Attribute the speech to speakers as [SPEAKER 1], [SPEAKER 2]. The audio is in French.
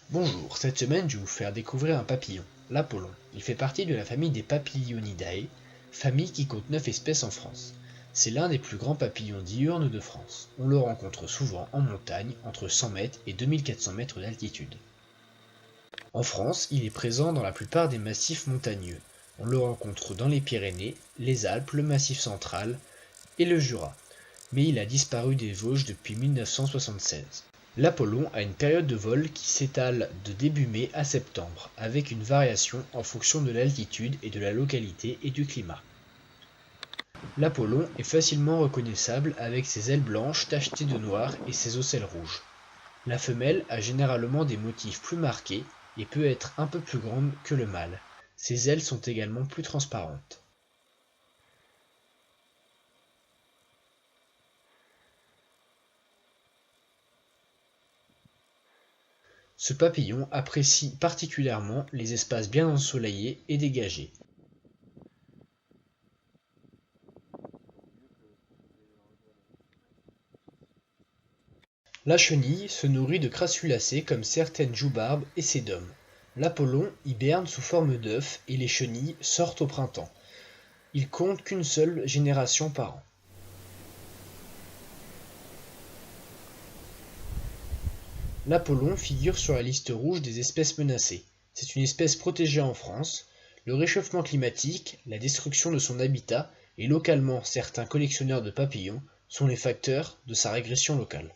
[SPEAKER 1] Bonjour, cette semaine je vais vous faire découvrir un papillon, l'Apollon. Il fait partie de la famille des Papilionidae, famille qui compte 9 espèces en France. C'est l'un des plus grands papillons diurnes de France. On le rencontre souvent en montagne, entre 100 mètres et 2400 mètres d'altitude. En France, il est présent dans la plupart des massifs montagneux. On le rencontre dans les Pyrénées, les Alpes, le Massif central et le Jura. Mais il a disparu des Vosges depuis 1976. L'Apollon a une période de vol qui s'étale de début mai à septembre, avec une variation en fonction de l'altitude et de la localité et du climat. L'Apollon est facilement reconnaissable avec ses ailes blanches tachetées de noir et ses ocelles rouges. La femelle a généralement des motifs plus marqués et peut être un peu plus grande que le mâle. Ses ailes sont également plus transparentes. Ce papillon apprécie particulièrement les espaces bien ensoleillés et dégagés. La chenille se nourrit de crassulacées comme certaines joubarbes et sédums. L'Apollon hiberne sous forme d'œuf et les chenilles sortent au printemps. Il compte qu'une seule génération par an. L'Apollon figure sur la liste rouge des espèces menacées. C'est une espèce protégée en France. Le réchauffement climatique, la destruction de son habitat et localement certains collectionneurs de papillons sont les facteurs de sa régression locale.